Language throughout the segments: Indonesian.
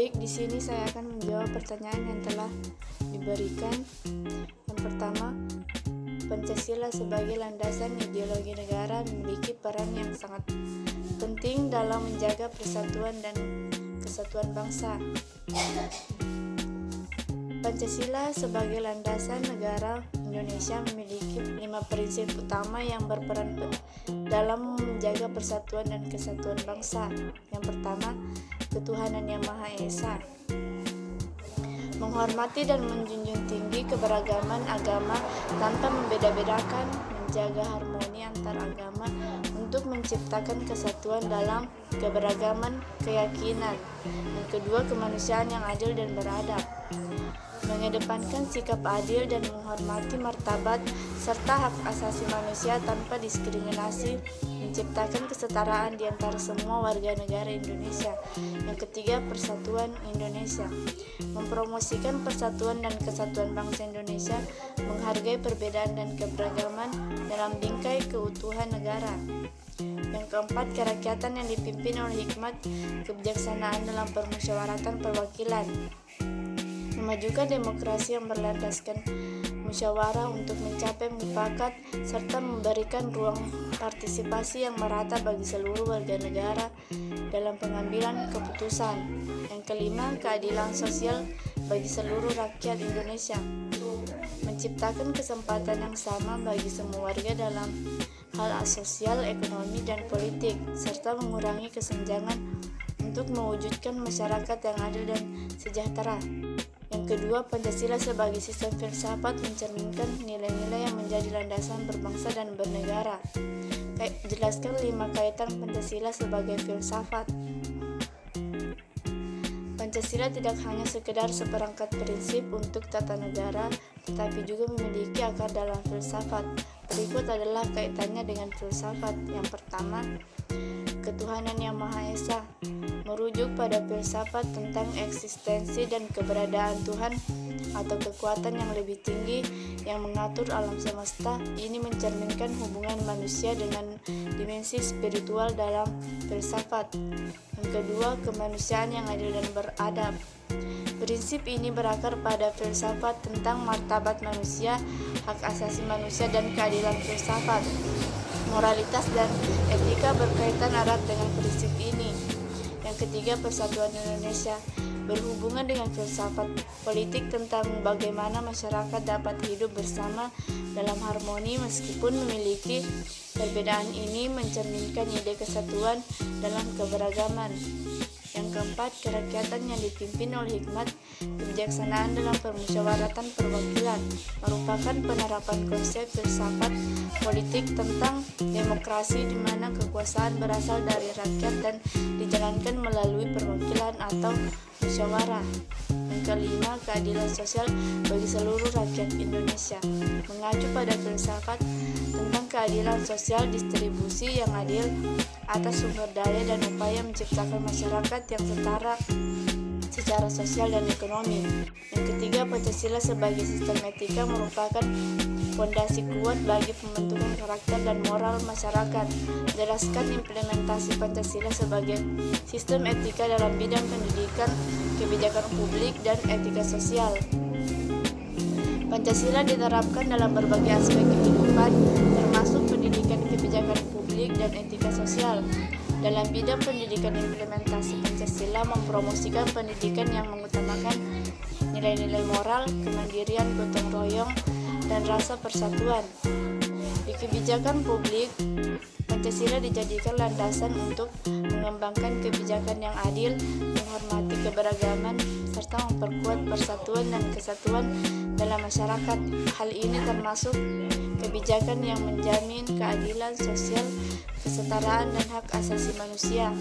Baik, di sini saya akan menjawab pertanyaan yang telah diberikan. Yang pertama, Pancasila sebagai landasan ideologi negara memiliki peran yang sangat penting dalam menjaga persatuan dan kesatuan bangsa. Pancasila sebagai landasan negara Indonesia memiliki 5 prinsip utama yang berperan dalam menjaga persatuan dan kesatuan bangsa. Yang pertama, ketuhanan yang Maha Esa. Menghormati dan menjunjung tinggi keberagaman agama tanpa membeda-bedakan, menjaga harmoni antar agama untuk menciptakan kesatuan dalam keberagaman keyakinan. Yang kedua, kemanusiaan yang adil dan beradab. Mengedepankan sikap adil dan menghormati martabat serta hak asasi manusia tanpa diskriminasi, menciptakan kesetaraan di antara semua warga negara Indonesia. Yang ketiga, persatuan Indonesia. Mempromosikan persatuan dan kesatuan bangsa Indonesia, menghargai perbedaan dan keberagaman dalam bingkai keutuhan negara. Yang keempat, kerakyatan yang dipimpin oleh hikmat kebijaksanaan dalam permusyawaratan perwakilan. Memajukan demokrasi yang berlandaskan musyawarah untuk mencapai mufakat serta memberikan ruang partisipasi yang merata bagi seluruh warga negara dalam pengambilan keputusan. Yang kelima, keadilan sosial bagi seluruh rakyat Indonesia. Menciptakan kesempatan yang sama bagi semua warga dalam hal sosial, ekonomi, dan politik, serta mengurangi kesenjangan untuk mewujudkan masyarakat yang adil dan sejahtera. Yang kedua, Pancasila sebagai sistem filsafat mencerminkan nilai-nilai yang menjadi landasan berbangsa dan bernegara. Jelaskan 5 kaitan Pancasila sebagai filsafat. Pancasila tidak hanya sekedar seperangkat prinsip untuk tata negara, tetapi juga memiliki akar dalam filsafat. Berikut adalah kaitannya dengan filsafat. Yang pertama, ketuhanan yang Maha Esa. Merujuk pada filsafat tentang eksistensi dan keberadaan Tuhan atau kekuatan yang lebih tinggi yang mengatur alam semesta. Ini mencerminkan hubungan manusia dengan dimensi spiritual dalam filsafat. Yang kedua, kemanusiaan yang adil dan beradab. Prinsip ini berakar pada filsafat tentang martabat manusia, hak asasi manusia, dan keadilan filsafat. Moralitas dan etika berkaitan erat dengan prinsip ini. Yang ketiga, persatuan Indonesia. Berhubungan dengan filsafat politik tentang bagaimana masyarakat dapat hidup bersama dalam harmoni meskipun memiliki perbedaan. Ini mencerminkan ide kesatuan dalam keberagaman. Yang keempat, kerakyatan yang dipimpin oleh hikmat kebijaksanaan dalam permusyawaratan perwakilan, merupakan penerapan konsep filsafat politik tentang demokrasi di mana kekuasaan berasal dari rakyat dan dijalankan melalui perwakilan atau musyawarah. Yang kelima, keadilan sosial bagi seluruh rakyat Indonesia. Mengacu pada filsafat tentang keadilan sosial, distribusi yang adil atas sumber daya dan upaya menciptakan masyarakat yang setara secara sosial dan ekonomi. Yang ketiga, Pancasila sebagai sistem etika merupakan fondasi kuat bagi pembentukan karakter dan moral masyarakat. Jelaskan implementasi Pancasila sebagai sistem etika dalam bidang pendidikan, kebijakan publik, dan etika sosial. Pancasila diterapkan dalam berbagai aspek kehidupan, termasuk pendidikan, kebijakan publik, dan etika sosial. Dalam bidang pendidikan, implementasi Pancasila mempromosikan pendidikan yang mengutamakan nilai-nilai moral, kemandirian, gotong royong, dan rasa persatuan. Di kebijakan publik, Pancasila dijadikan landasan untuk mengembangkan kebijakan yang adil, menghormati keberagaman, serta memperkuat persatuan dan kesatuan dalam masyarakat. Hal ini termasuk kebijakan yang menjamin keadilan sosial, kesetaraan, dan hak asasi manusia.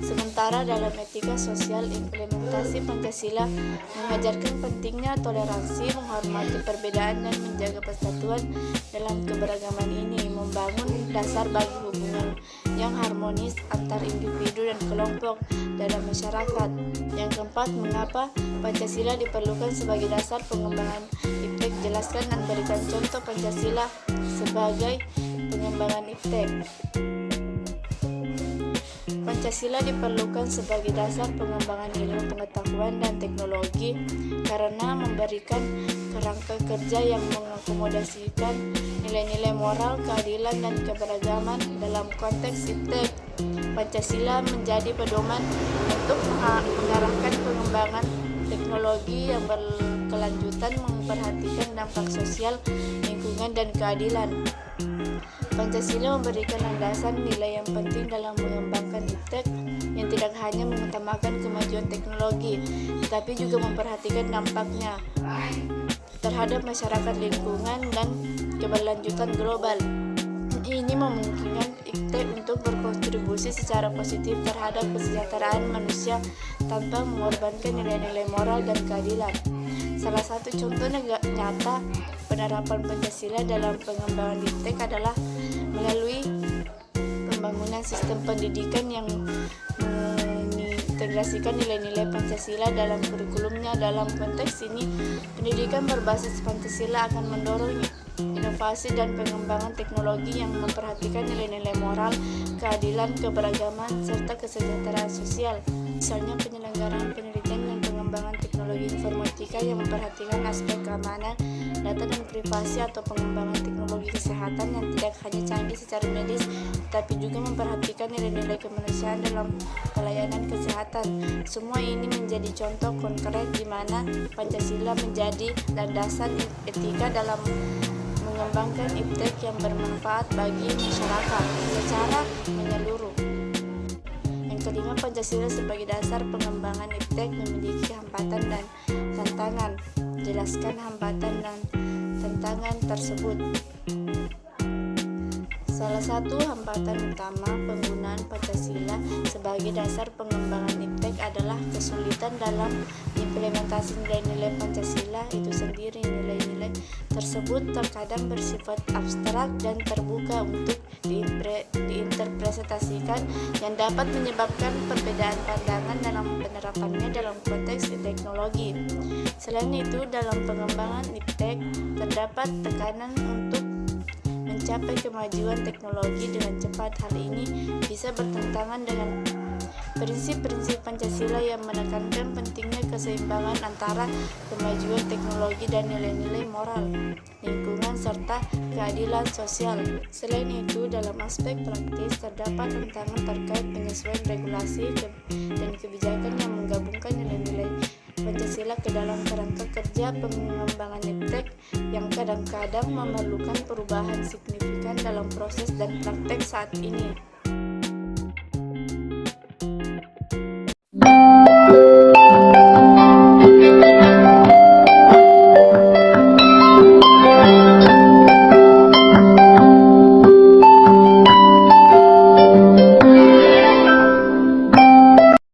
Sementara dalam etika sosial, implementasi Pancasila mengajarkan pentingnya toleransi, menghormati perbedaan, dan menjaga persatuan dalam keberagaman. Ini membangun dasar bagi hubungan yang harmonis antar individu dan kelompok dalam masyarakat. Yang keempat, mengapa Pancasila diperlukan sebagai dasar pengembangan IPTEK? Jelaskan dan berikan contoh Pancasila sebagai pengembangan IPTEK. Pancasila diperlukan sebagai dasar pengembangan ilmu pengetahuan dan teknologi karena memberikan kerangka kerja yang mengakomodasikan nilai-nilai moral, keadilan, dan keberagaman dalam konteks iptek. Pancasila menjadi pedoman untuk mengarahkan pengembangan teknologi yang berkelanjutan, memperhatikan dampak sosial, lingkungan, dan keadilan. Pancasila memberikan landasan nilai yang penting dalam mengembangkan iptek yang tidak hanya mengutamakan kemajuan teknologi, tetapi juga memperhatikan dampaknya terhadap masyarakat, lingkungan, dan keberlanjutan global. Ini memungkinkan iptek untuk berkontribusi secara positif terhadap kesejahteraan manusia tanpa mengorbankan nilai-nilai moral dan keadilan. Salah satu contoh nyata penerapan Pancasila dalam pengembangan iptek adalah melalui pembangunan sistem pendidikan yang mengintegrasikan nilai-nilai Pancasila dalam kurikulumnya. Dalam konteks ini, pendidikan berbasis Pancasila akan mendorong inovasi dan pengembangan teknologi yang memperhatikan nilai-nilai moral, keadilan, keberagaman, serta kesejahteraan sosial. Misalnya penyelenggaraan penelitian dan pengembangan teknologi informatika yang memperhatikan aspek keamanan, data dan privasi, atau pengembangan teknologi kesehatan yang tidak hanya canggih secara medis, tetapi juga memperhatikan nilai-nilai kemanusiaan dalam pelayanan kesehatan. Semua ini menjadi contoh konkret di mana Pancasila menjadi landasan etika dalam mengembangkan iptek yang bermanfaat bagi masyarakat secara menyeluruh. Yang kelima, Pancasila sebagai dasar pengembangan iptek memiliki hambatan dan tantangan. Jelaskan hambatan dan tantangan tersebut. Salah satu hambatan utama penggunaan Pancasila sebagai dasar pengembangan iptek adalah kesulitan dalam implementasi nilai-nilai Pancasila itu sendiri. Nilai-nilai tersebut terkadang bersifat abstrak dan terbuka untuk diinterpretasikan yang dapat menyebabkan perbedaan pandangan dalam penerapannya dalam konteks teknologi. Selain itu, dalam pengembangan iptek terdapat tekanan untuk mencapai kemajuan teknologi dengan cepat. Hal ini bisa bertentangan dengan prinsip-prinsip Pancasila yang menekankan pentingnya keseimbangan antara kemajuan teknologi dan nilai-nilai moral, lingkungan, serta keadilan sosial. Selain itu, dalam aspek praktis terdapat tantangan terkait penyesuaian regulasi dan kebijakan yang menggabungkan nilai-nilai Pancasila ke dalam kerangka kerja pengembangan iptek yang kadang-kadang memerlukan perubahan signifikan dalam proses dan praktek saat ini.